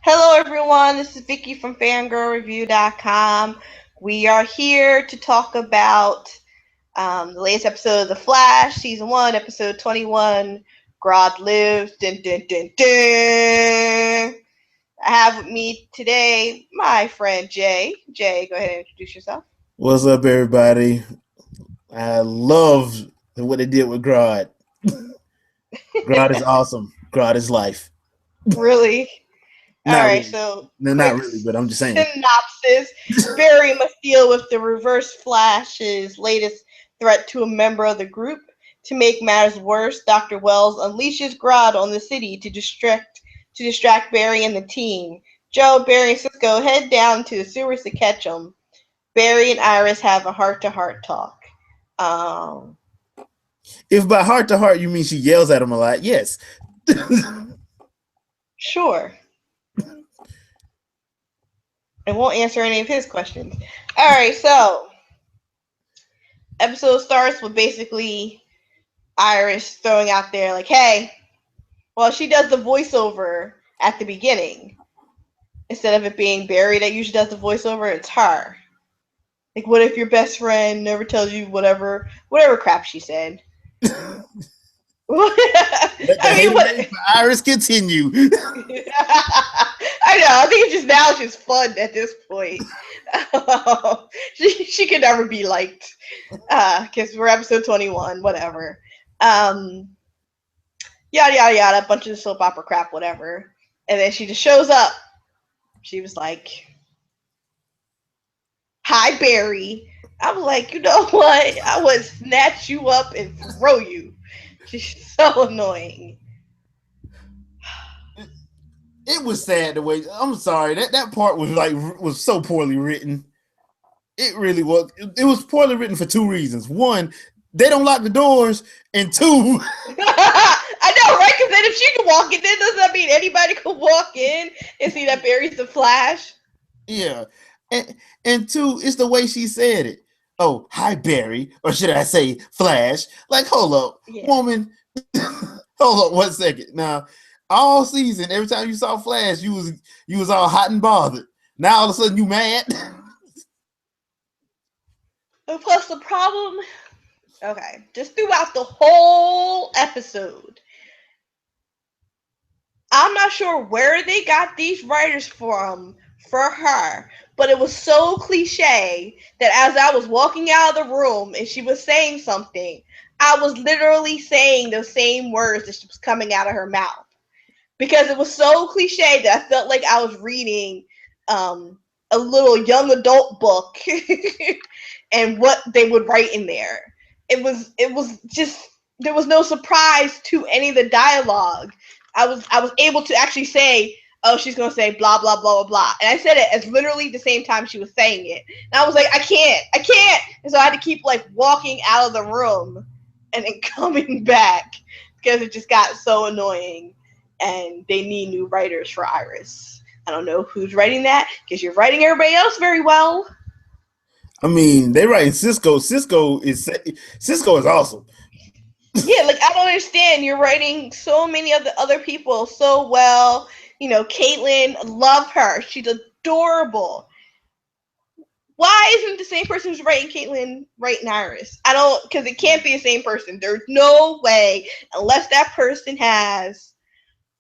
Hello, everyone. This is Vicky from FangirlReview.com. We are here to talk about the latest episode of The Flash, Season 1, Episode 21, Grodd Lives. Dun, dun, dun, dun. I have with me today my friend Jay. Jay, go ahead and introduce yourself. What's up, everybody? I love what they did with Grodd. Grodd is awesome. Grodd is life. Really? All Not right, really. so No, not quick really, but I'm just saying. synopsis. Barry must deal with the Reverse Flash's latest threat to a member of the group. To make matters worse, Dr. Wells unleashes Grodd on the city to distract Barry and the team. Joe, Barry, and Cisco head down to the sewers to catch him. Barry and Iris have a heart-to-heart talk. Um, If by heart to heart you mean she yells at him a lot, yes. sure. It won't answer any of his questions. All right, so episode starts with basically Iris throwing out there like, "Hey," well, she does the voiceover at the beginning instead of it being Barry that usually does the voiceover. It's her. Like, what if your best friend never tells you whatever crap she said? Let the I mean, haterade for Iris continue. I know. I think it's just fun at this point. She could never be liked because we're episode 21, whatever. Um, Yada yada yada, bunch of soap opera crap, whatever. And then she just shows up. She was like, "Hi, Barry." I was like, you know what? I would snatch you up and throw you. She's so annoying. It was sad the way. I'm sorry that part was so poorly written. It really was. It was poorly written for two reasons. One, they don't lock the doors, and two, I know, right? Because then if she can walk in, then does that mean anybody could walk in and see that Barry's the Flash? yeah, and two, it's the way she said it. Oh, hi Barry, or should I say Flash? Like, hold up, Yeah. woman. Hold up 1 second. Now, all season, every time you saw Flash, you was all hot and bothered. Now all of a sudden you mad. And plus the problem, okay, just throughout the whole episode, I'm not sure where they got these writers from for her, but it was so cliche that as I was walking out of the room and she was saying something, I was literally saying the same words that was coming out of her mouth because it was so cliche that I felt like I was reading a little young adult book and what they would write in there. It was just there was no surprise to any of the dialogue. I was able to actually say, "Oh, she's gonna say blah blah blah blah blah," and I said it as literally the same time she was saying it. And I was like, I can't," and so I had to keep like walking out of the room and then coming back because it just got so annoying. And they need new writers for Iris. I don't know who's writing that because you're writing everybody else very well. I mean, they writing Cisco. Cisco is awesome. Yeah, like I don't understand. You're writing so many of the other people so well. You know, Caitlin, love her. She's adorable. Why isn't the same person who's writing Caitlin writing Iris? I don't, because it can't be the same person. There's no way, unless that person has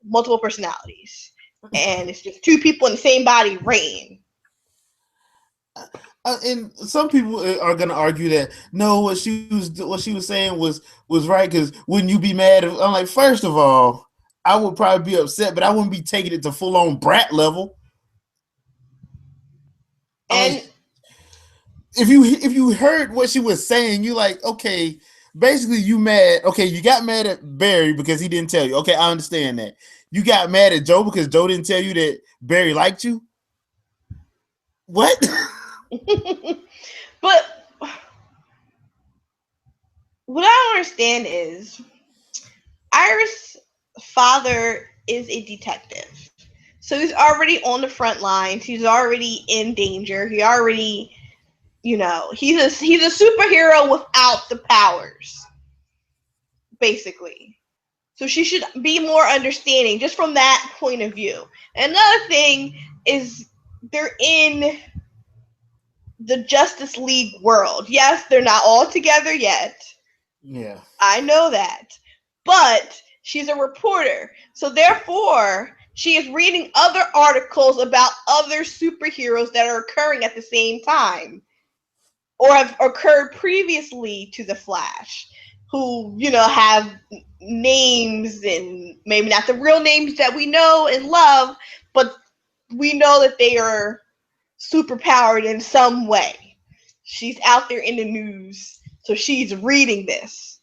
multiple personalities, and it's just two people in the same body writing. And some people are going to argue that no, what she was saying was right because wouldn't you be mad? I'm like, first of all, I would probably be upset, but I wouldn't be taking it to full on brat level. I mean, And if you heard what she was saying, you like, okay, basically you mad. Okay, you got mad at Barry because he didn't tell you. Okay, I understand that. You got mad at Joe because Joe didn't tell you that Barry liked you. What? but what I don't understand is Iris' father is a detective. So he's already on the front lines. He's already in danger. He already, he's a superhero without the powers, basically. So she should be more understanding just from that point of view. Another thing is they're in the Justice League world. Yes, they're not all together yet. Yeah. I know that. But she's a reporter. So therefore, she is reading other articles about other superheroes that are occurring at the same time or have occurred previously to the Flash, who, have names, and maybe not the real names that we know and love, but we know that they are superpowered in some way. She's out there in the news, so she's reading this.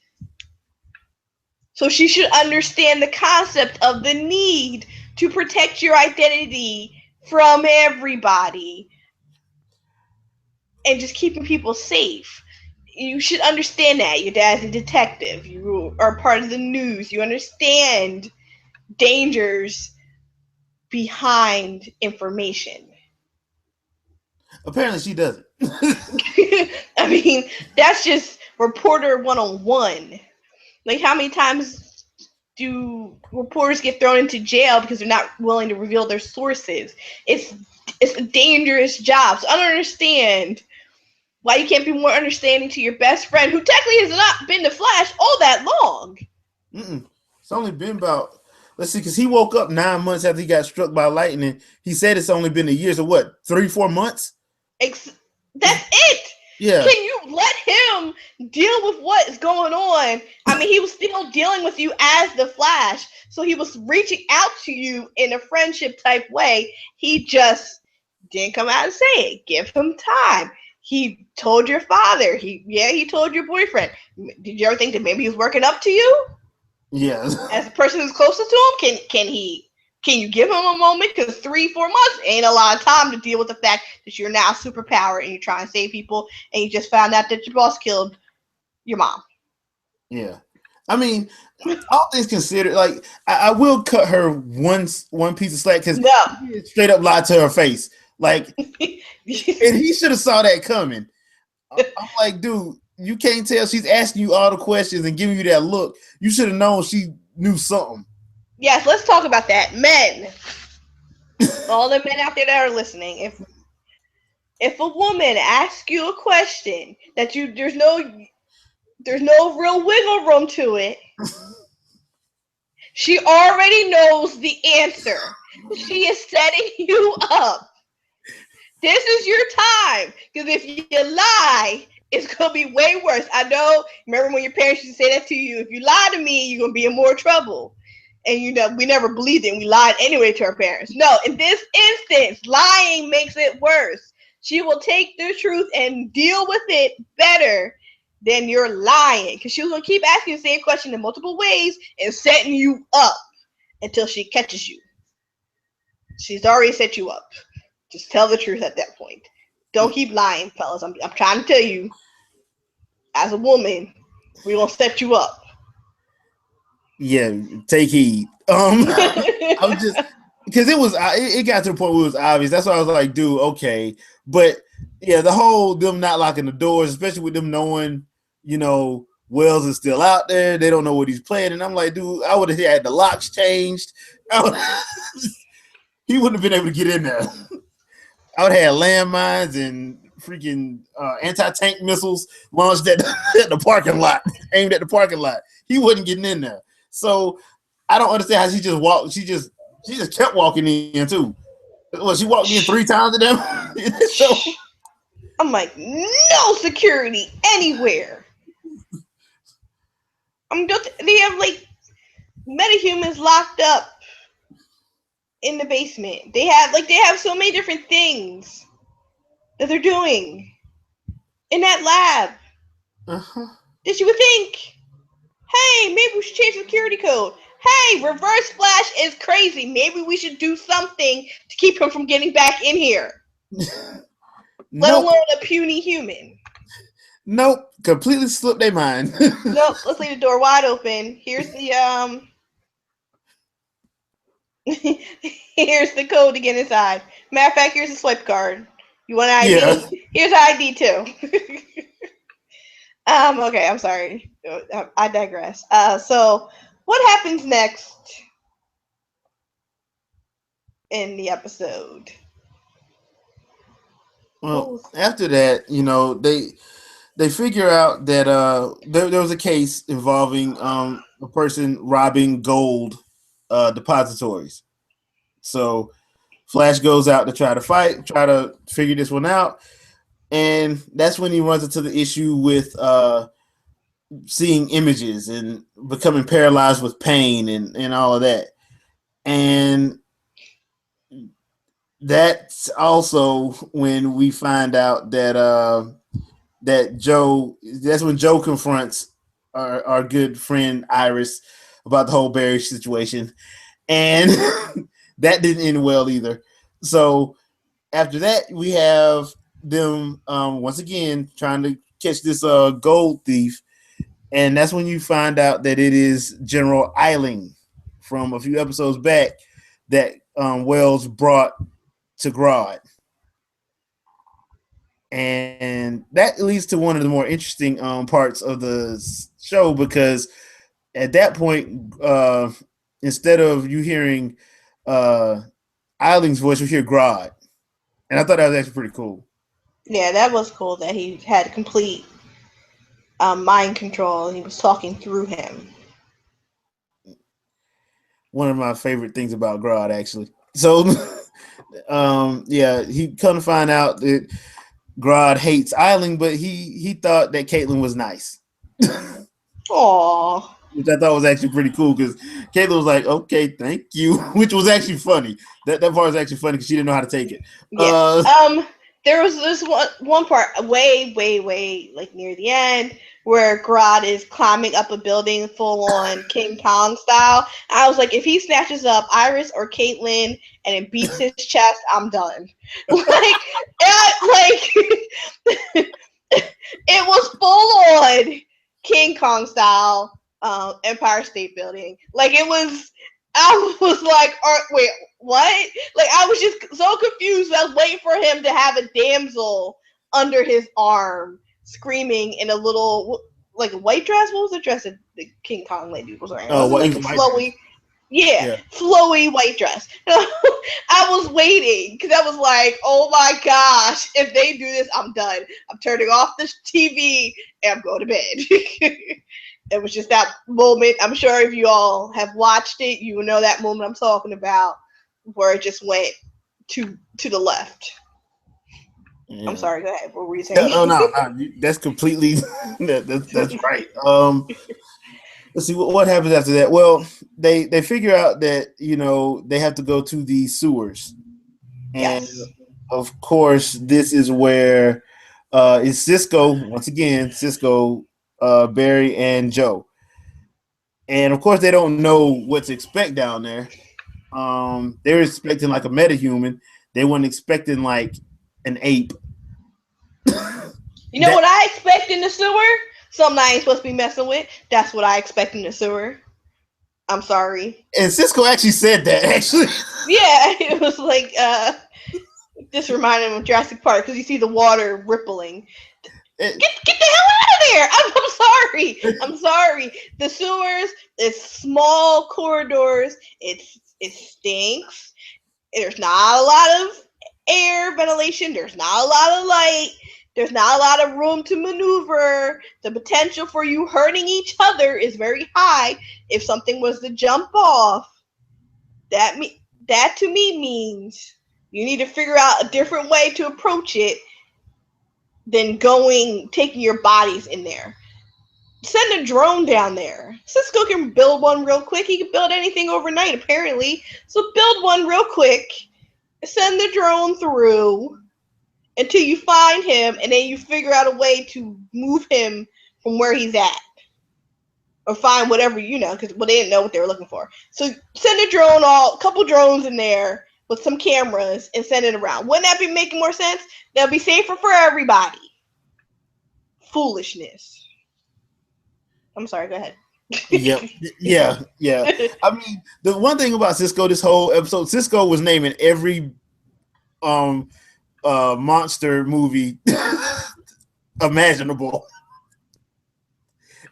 So she should understand the concept of the need to protect your identity from everybody and just keeping people safe. You should understand that. Your dad's a detective. You are part of the news. You understand dangers behind information. Apparently, she doesn't. I mean, that's just reporter 101. Like, how many times do reporters get thrown into jail because they're not willing to reveal their sources? It's a dangerous job. So I don't understand why you can't be more understanding to your best friend, who technically has not been the Flash all that long. It's only been about, let's see, because he woke up 9 months after he got struck by lightning. He said it's only been a year, so what, 3-4 months? That's it. Yeah. Can you let him deal with what is going on? I mean, he was still dealing with you as the Flash, so he was reaching out to you in a friendship type way. He just didn't come out and say it. Give him time. He told your father. He told your boyfriend. Did you ever think that maybe he was working up to you? Yeah. As the person who's closest to him, can you give him a moment? Because 3-4 months ain't a lot of time to deal with the fact that you're now superpowered and you're trying to save people, and you just found out that your boss killed your mom. Yeah. I mean, all things considered, like, I will cut her one piece of slack because he straight up lied to her face. Like, and he should have saw that coming. I'm like, dude, you can't tell she's asking you all the questions and giving you that look. You should have known she knew something. Yes, let's talk about that. Men. All the men out there that are listening. If a woman asks you a question that there's no real wiggle room to it, she already knows the answer. She is setting you up. This is your time. Because if you lie, it's going to be way worse. I know, remember when your parents used to say that to you? If you lie to me, you're going to be in more trouble. And we never believed it, and we lied anyway to our parents. No, in this instance, lying makes it worse. She will take the truth and deal with it better than you're lying. Because she was going to keep asking the same question in multiple ways and setting you up until she catches you. She's already set you up. Just tell the truth at that point. Don't keep lying, fellas. I'm trying to tell you, as a woman, we're going to set you up. Yeah, take heed. I was just, because it got to the point where it was obvious. That's why I was like, dude, okay. But yeah, the whole them not locking the doors, especially with them knowing, Wells is still out there. They don't know what he's playing. And I'm like, dude, I would have had the locks changed. He wouldn't have been able to get in there. I would have had landmines and freaking anti-tank missiles launched at the parking lot, aimed at the parking lot. He wasn't getting in there. So I don't understand how she just walked. She just kept walking in too. Well, she walked in 3 times to them. So I'm like, no security anywhere. They have like metahumans locked up in the basement. They have so many different things that they're doing in that lab. That you would think, hey, maybe we should change the security code. Hey, Reverse Flash is crazy. Maybe we should do something to keep him from getting back in here. Let alone a puny human. Nope. Completely slipped their mind. Nope. Let's leave the door wide open. Here's the here's the code to get inside. Matter of fact, here's a swipe card. You want an ID? Yeah. Here's an ID too. Okay, I'm sorry. I digress. So what happens next in the episode? Well, after that, they figure out that there was a case involving a person robbing gold depositories. So Flash goes out to try to figure this one out, and that's when he runs into the issue with seeing images and becoming paralyzed with pain and all of that. And that's also when we find out that Joe. That's when Joe confronts our good friend Iris about the whole Barry situation, and that didn't end well either. So after that, we have them once again trying to catch this gold thief, and that's when you find out that it is General Eiling from a few episodes back that Wells brought to Grodd. And that leads to one of the more interesting parts of the show, because at that point, instead of you hearing Eiling's voice, you hear Grodd. And I thought that was actually pretty cool. Yeah, that was cool that he had complete mind control and he was talking through him. One of my favorite things about Grodd, actually. So, yeah, he come to find out that Grodd hates Eiling, but he thought that Caitlin was nice. Aww. Which I thought was actually pretty cool, because Caitlin was like, "Okay, thank you," which was actually funny. That part was actually funny because she didn't know how to take it. Yeah. There was this one part way like near the end where Grodd is climbing up a building full on King Kong style. I was like, if he snatches up Iris or Caitlin and it beats his chest, I'm done. It was full on King Kong style Empire State Building. Like it was. I was like, wait, what? Like, I was just so confused. I was waiting for him to have a damsel under his arm screaming in a little, like, white dress. What was the dress that the King Kong lady was wearing? Oh, was it like a flowy? Yeah, flowy white dress. I was waiting because I was like, oh my gosh, if they do this, I'm done. I'm turning off this TV and I'm going to bed. It was just that moment. I'm sure if you all have watched it, you will know that moment I'm talking about, where it just went to the left. Yeah. I'm sorry. Go ahead. What were you saying? No. That's completely. That's right. Let's see what happens after that. Well, they figure out that they have to go to the sewers, and of course, this is where it's Cisco once again. Cisco, Barry, and Joe. And of course, they don't know what to expect down there. They're expecting like a metahuman. They weren't expecting like an ape. You know what I expect in the sewer? Something I ain't supposed to be messing with. That's what I expect in the sewer. I'm sorry. And Cisco actually said that, actually. Yeah, it was like, this reminded him of Jurassic Park, because you see the water rippling. Get the hell out of there! I'm sorry. The sewers is small corridors. It stinks. There's not a lot of air ventilation. There's not a lot of light. There's not a lot of room to maneuver. The potential for you hurting each other is very high if something was to jump off. That to me means you need to figure out a different way to approach it than taking your bodies in there. Send a drone down there. Cisco can build one real quick. He can build anything overnight, apparently. So build one real quick. Send the drone through until you find him, and then you figure out a way to move him from where he's at. Or find whatever, because they didn't know what they were looking for. So send a couple drones in there with some cameras and send it around. Wouldn't that be making more sense? That'll be safer for everybody. Foolishness. I'm sorry, go ahead. Yeah. I mean, the one thing about Cisco this whole episode, Cisco was naming every monster movie imaginable.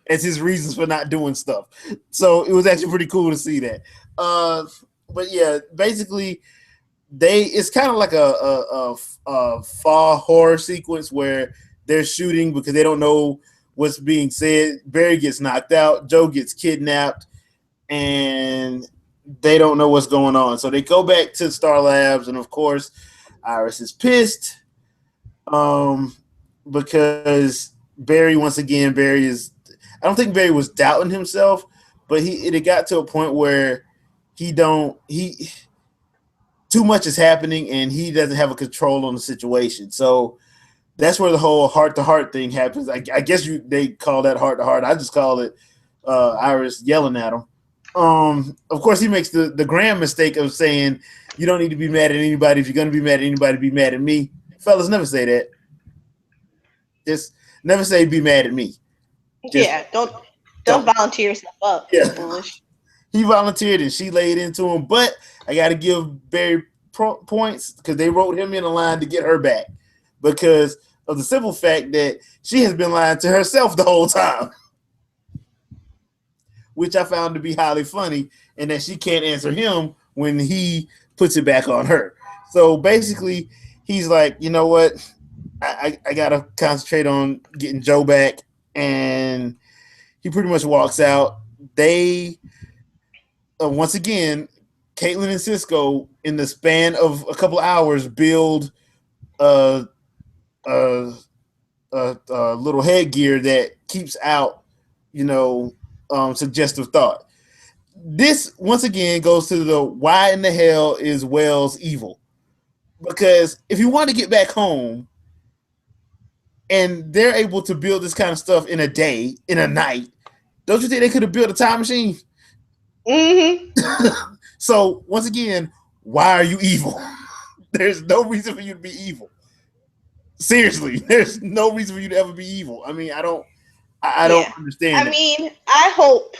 as his reasons for not doing stuff. So it was actually pretty cool to see that. But yeah, basically, it's kind of like a fall horror sequence where they're shooting because they don't know what's being said. Barry gets knocked out, Joe gets kidnapped, and they don't know what's going on. So they go back to Star Labs, and of course, Iris is pissed because Barry, once again, I don't think Barry was doubting himself, but it got to a point where too much is happening and he doesn't have a control on the situation. So that's where the whole heart-to-heart thing happens. I guess they call that heart-to-heart. I just call it Iris yelling at him. Of course, he makes the grand mistake of saying, you don't need to be mad at anybody. If you're going to be mad at anybody, be mad at me. Fellas, never say that. Just never say be mad at me. Don't volunteer yourself up. Yeah. Foolish. He volunteered and she laid into him, but I got to give Barry points because they wrote him in a line to get her back because of the simple fact that she has been lying to herself the whole time, which I found to be highly funny, and that she can't answer him when he puts it back on her. So basically, he's like, you know what? I got to concentrate on getting Joe back, and he pretty much walks out. They... once again, Caitlin and Cisco, in the span of a couple hours, build a little headgear that keeps out, suggestive thought. This, once again, goes to the why in the hell is Wells evil? Because if you want to get back home, and they're able to build this kind of stuff in a day, in a night, don't you think they could have built a time machine? Mm-hmm. So once again, why are you evil? There's no reason for you to be evil. Seriously, there's no reason for you to ever be evil. I mean, I don't understand. I mean, I hope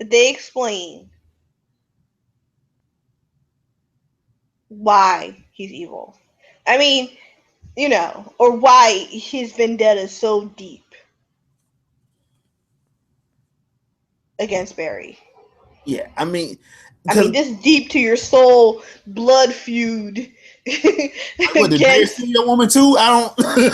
that they explain why he's evil. I mean, or why his vendetta is so deep against Barry. Yeah, I mean, this deep to your soul blood feud. What, did Barry see your woman too? I don't.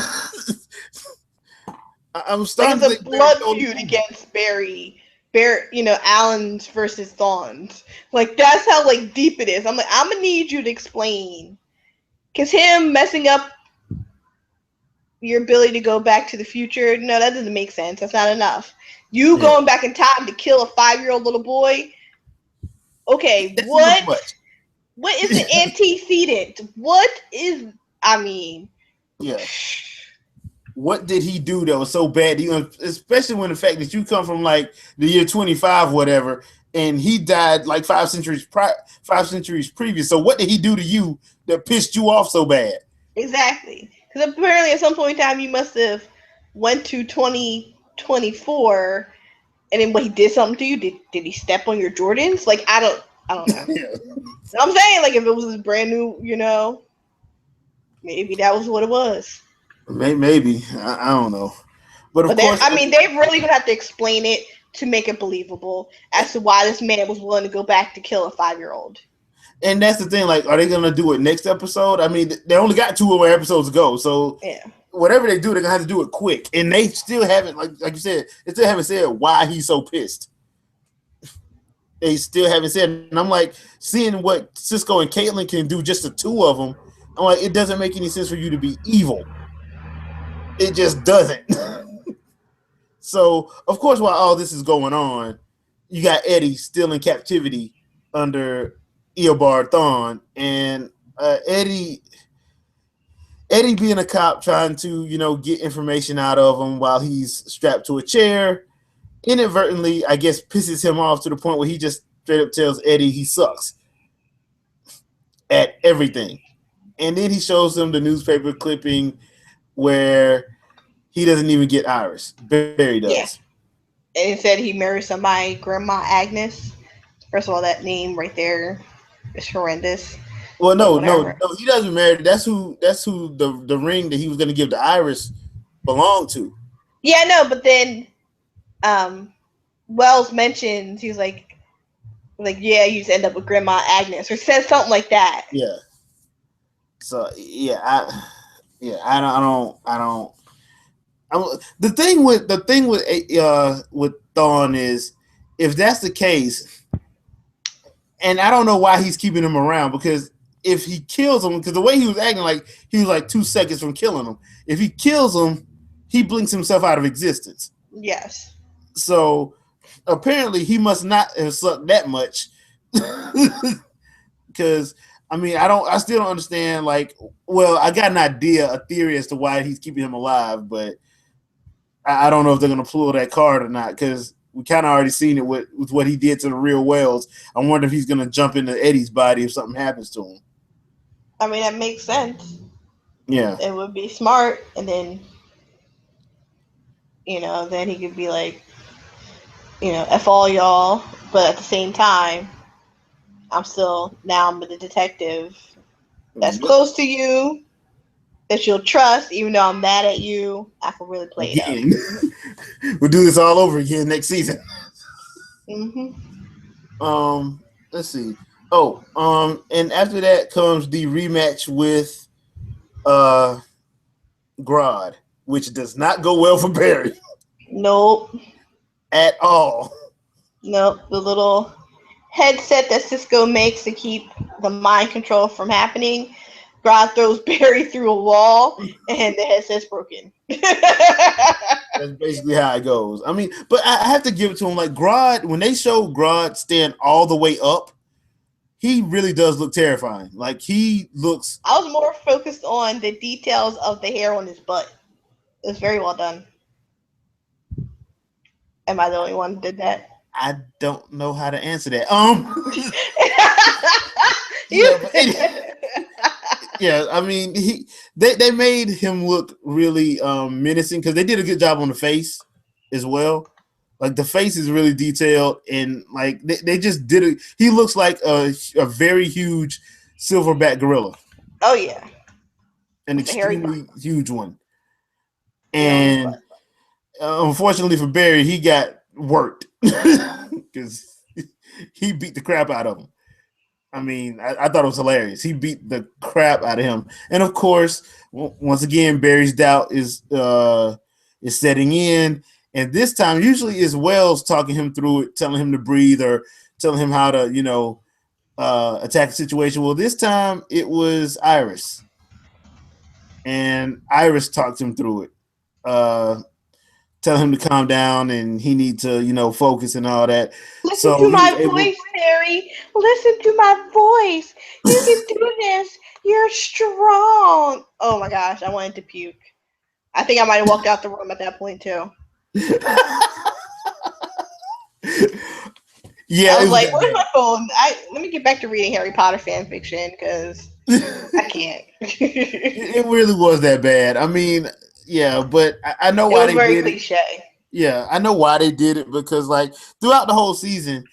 I'm starting to think blood feud against Barry, Allen's versus Thawne's. Like, that's how deep it is. I'm gonna need you to explain, because him messing up your ability to go back to the future, no, that doesn't make sense. That's not enough. You going back in time to kill a 5-year-old little boy. Okay, what is the antecedent? What did he do that was so bad? Especially when the fact that you come from the year 25, whatever, and he died 5 centuries previous. So what did he do to you that pissed you off so bad? Exactly. Because apparently at some point in time you must have went to 2024, and then he did something to you. Did he step on your Jordans? I don't know. Yeah. I'm saying, if it was his brand new, maybe that was what it was. Maybe. I don't know. But of course, they really gonna have to explain it to make it believable as to why this man was willing to go back to kill a 5-year-old. And that's the thing. Are they gonna do it next episode? I mean, they only got 2 more episodes to go, so yeah. Whatever they do, they're gonna have to do it quick. And they still haven't, like you said, they still haven't said why he's so pissed. They still haven't said, and I'm seeing what Cisco and Caitlin can do, just the 2 of them. I'm it doesn't make any sense for you to be evil. It just doesn't. So, of course, while all this is going on, you got Eddie still in captivity under Eobard Thawne, and Eddie being a cop trying to, get information out of him while he's strapped to a chair, inadvertently, I guess, pisses him off to the point where he just straight up tells Eddie he sucks at everything. And then he shows him the newspaper clipping where he doesn't even get Iris. Barry does. Yeah. And he said he married somebody, Grandma Agnes. First of all, that name right there is horrendous. Well, no, he doesn't marry. That's who the ring that he was going to give to Iris belonged to. Yeah, no, but then um, Wells mentions he's like yeah, you just end up with Grandma Agnes, or says something like that. Yeah. So I don't. The thing with Thawne is, if that's the case, and I don't know why he's keeping him around, because if he kills him, because the way he was acting, like he was like 2 seconds from killing him. If he kills him, he blinks himself out of existence. Yes. So apparently he must not have sucked that much. Because I still don't understand. Like, well, I got an idea, a theory as to why he's keeping him alive, but I don't know if they're gonna pull that card or not, because we kind of already seen it with what he did to the real Wells. I wonder if he's gonna jump into Eddie's body if something happens to him. I mean, that makes sense. Yeah. It would be smart, and then then he could be like, F all y'all, but at the same time, I'm the detective that's Yep. close to you, that you'll trust, even though I'm mad at you. I can really play it up. Again. We'll do this all over again next season. Let's see. Oh, and after that comes the rematch with Grodd, which does not go well for Barry. Nope. At all. Nope. The little headset that Cisco makes to keep the mind control from happening. Grodd throws Barry through a wall, and the headset's broken. That's basically how it goes. I mean, but I have to give it to him. Like, Grodd, when they show Grodd stand all the way up, he really does look terrifying. Like, he looks. I was more focused on the details of the hair on his butt. It was very well done. Am I the only one who did that? I don't know how to answer that. Yeah, I mean, they made him look really menacing, because they did a good job on the face as well. Like, the face is really detailed, and like they just did it. He looks like a very huge silverback gorilla. Oh yeah, An with the hairy extremely huge one. yeah, on his butt. And unfortunately for Barry, he got worked because he beat the crap out of him. I mean, I thought it was hilarious. He beat the crap out of him, and of course, once again, Barry's doubt is setting in. And this time, usually, is Wells talking him through it, telling him to breathe, or telling him how to, attack the situation. Well, this time it was Iris, and Iris talked him through it. Tell him to calm down, and he need to, focus and all that. Listen So to he was my able. voice, Barry. Listen to my voice. You can do this. You're strong. Oh my gosh, I wanted to puke. I think I might have walked out the room at that point too. Yeah, I was like, "Where's my phone? Let me get back to reading Harry Potter fan fiction because I can't." It really was that bad. I mean, yeah, but I know It why was they very did it. cliche. Yeah, I know why they did it, because like throughout the whole season,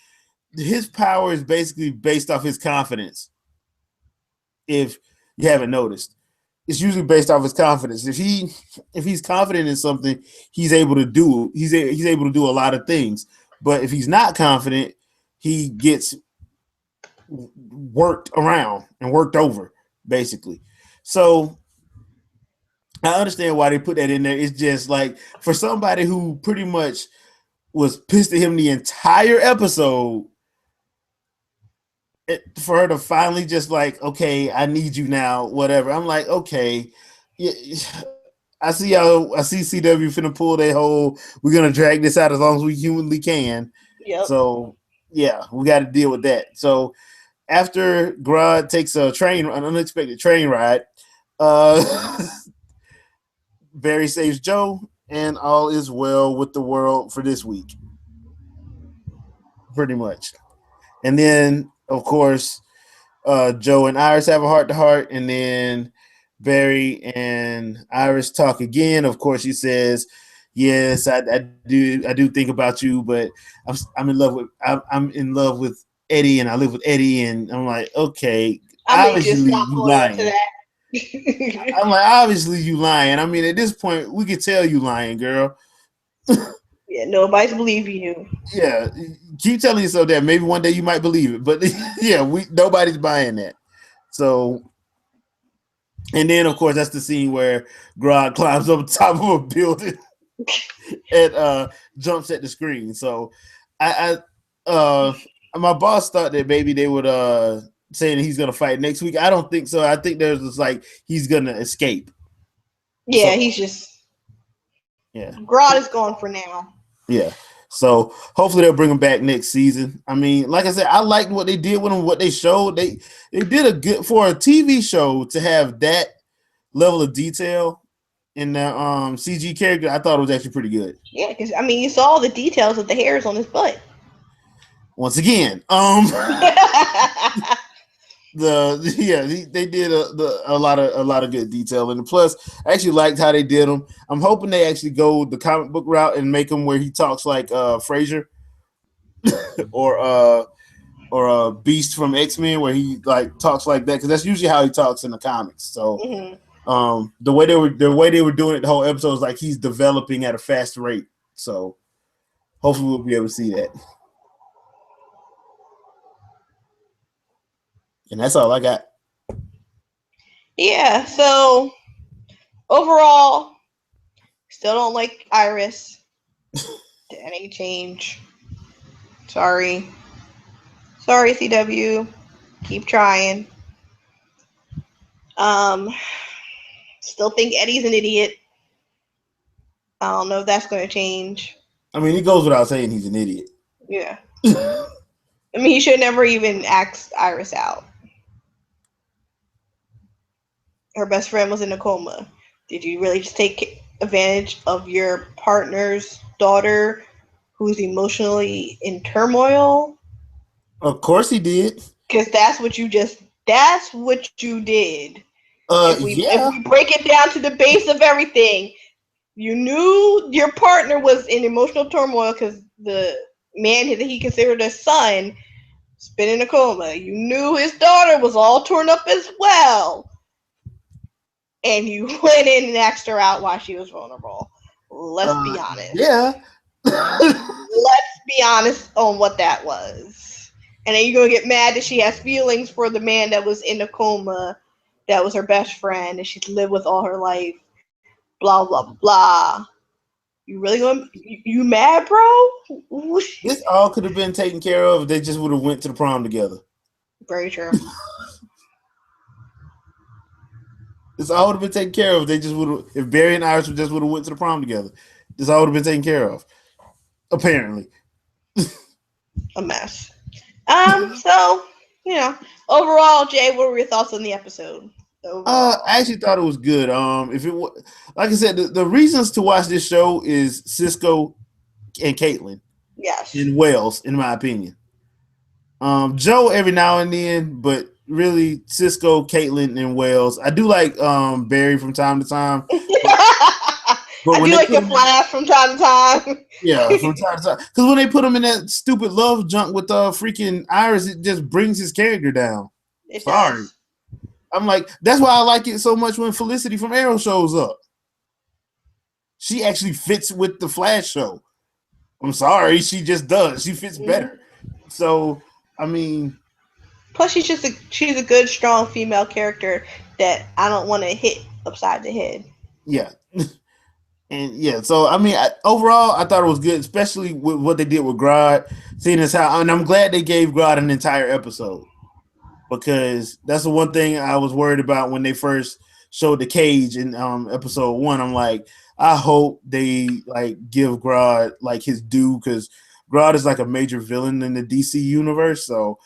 his power is basically based off his confidence. If you haven't noticed, it's usually based off his confidence. If he's confident in something, he's able to do a lot of things. But if he's not confident, he gets worked around and worked over, basically. So I understand why they put that in there. It's just like, for somebody who pretty much was pissed at him the entire episode, for her to finally just like, okay, I need you now, whatever. I'm like, okay, yeah, I see CW finna pull their whole, we're gonna drag this out as long as we humanly can. Yep. So yeah, we got to deal with that. So after Grodd takes an unexpected train ride, Barry saves Joe, and all is well with the world for this week. Pretty much. And then, of course, Joe and Iris have a heart-to-heart, and then Barry and Iris talk again. Of course, she says, "Yes, I do think about you, but I'm in love with Eddie, and I live with Eddie." And I'm like, okay, obviously you lying. I'm like, obviously you lying. I mean, at this point, we could tell you lying, girl. Yeah, nobody's believing you. Yeah, keep telling yourself that. Maybe one day you might believe it, but yeah, nobody's buying that. So, and then of course that's the scene where Grodd climbs up top of a building and jumps at the screen. So, I my boss thought that maybe they would saying he's gonna fight next week. I don't think so. I think there's just like he's gonna escape. Yeah, So he's just yeah, Grodd is gone for now. yeah. So hopefully they'll bring him back next season. I mean, like I said, I liked what they did with him, what they showed. They did a good for a TV show to have that level of detail in the CG character. I thought it was actually pretty good. Yeah, because I mean, you saw all the details of the hairs on his butt. Once again, they did a lot of good detail, and plus I actually liked how they did them. I'm hoping they actually go the comic book route and make him where he talks like Frasier or Beast from X-Men, where he like talks like that, because that's usually how he talks in the comics. So the way they were doing it the whole episode is like he's developing at a fast rate. So hopefully we'll be able to see that. And that's all I got. Yeah, so overall, still don't like Iris. That ain't change. Sorry. Sorry, CW. Keep trying. Still think Eddie's an idiot. I don't know if that's going to change. I mean, it goes without saying he's an idiot. Yeah. I mean, he should never even ask Iris out. Her best friend was in a coma. Did you really just take advantage of your partner's daughter who's emotionally in turmoil? Of course he did. Because that's what you did. If we Yeah. break it down to the base of everything, you knew your partner was in emotional turmoil because the man that he considered a son has been in a coma. You knew his daughter was all torn up as well. And you went in and asked her out while she was vulnerable. Let's be honest. Yeah. Let's be honest on what that was. And then you're going to get mad that she has feelings for the man that was in a coma, that was her best friend, and she's lived with all her life. Blah, blah, blah. You really going to... You mad, bro? This all could have been taken care of if they just would have went to the prom together. Very true. This all would have been taken care of if they just would have... If Barry and Iris just would have went to the prom together. This all would have been taken care of. Apparently. A mess. So, overall, Jay, what were your thoughts on the episode? I actually thought it was good. If it was, like I said, the reasons to watch this show is Cisco and Caitlin. Yes. In Wales, in my opinion. Joe every now and then, but really Cisco, Caitlin, and Wales. I do like Barry from time to time. I do like the Flash from time to time. Yeah, from time to time. Because when they put him in that stupid love junk with freaking Iris, it just brings his character down. Sorry. Does. I'm like, that's why I like it so much when Felicity from Arrow shows up. She actually fits with the Flash show. I'm sorry, she just does. She fits better. So, I mean... Plus, she's a good, strong female character that I don't want to hit upside the head. Yeah. And yeah, so I mean, overall, I thought it was good, especially with what they did with Grodd. Seeing as how, and I'm glad they gave Grodd an entire episode, because that's the one thing I was worried about when they first showed the cage in episode 1. I'm like, I hope they like give Grodd like his due, because Grodd is like a major villain in the DC universe. So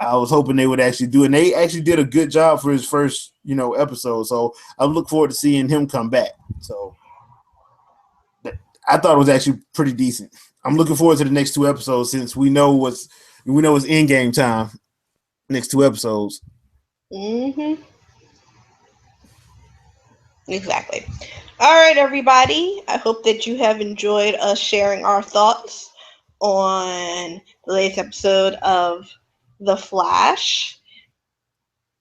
I was hoping they would actually do it. And they actually did a good job for his first, episode. So I look forward to seeing him come back. So I thought it was actually pretty decent. I'm looking forward to the next 2 episodes, since we know it's end game time. Next 2 episodes. Mm-hmm. Exactly. All right, everybody. I hope that you have enjoyed us sharing our thoughts on the latest episode of The Flash.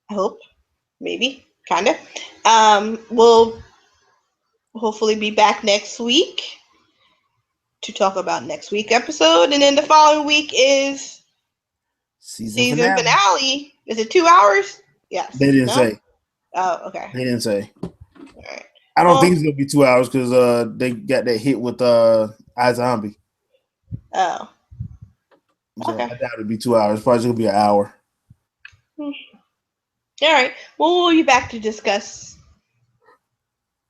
I hope. Maybe. Kind of. We'll hopefully be back next week to talk about next week's episode, and then the following week is season finale. Is it 2 hours? Yes. They didn't say. Oh, okay. They didn't say. All right. I don't think it's gonna be 2 hours because they got that hit with iZombie. Oh. So Okay. I doubt it'll be 2 hours. Probably gonna be an hour. All right. Well, we'll be back to discuss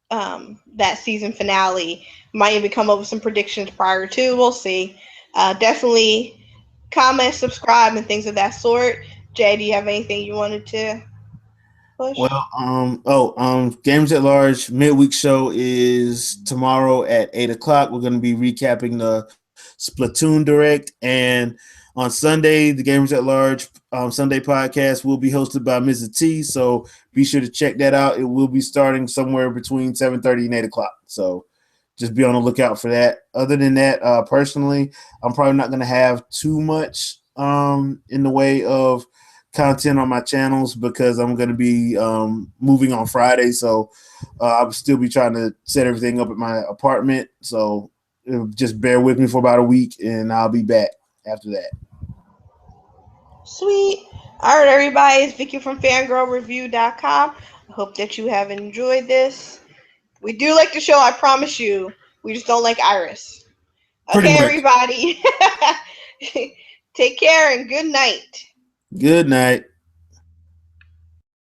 that season finale. Might even come up with some predictions prior to. We'll see. Definitely comment, subscribe, and things of that sort. Jay, do you have anything you wanted to push? Well, Games at Large midweek show is tomorrow at 8:00. We're gonna be recapping the Splatoon Direct, and on Sunday, the Gamers at Large Sunday podcast will be hosted by Mrs. T. So be sure to check that out. It will be starting somewhere between 7:30 and 8:00. So just be on the lookout for that. Other than that, personally, I'm probably not going to have too much in the way of content on my channels because I'm going to be moving on Friday. So I'll still be trying to set everything up at my apartment. So just bear with me for about a week, and I'll be back after that. Sweet. All right, everybody. It's Vicky from fangirlreview.com. I hope that you have enjoyed this. We do like the show, I promise you. We just don't like Iris. Okay, everybody. Take care and good night. Good night.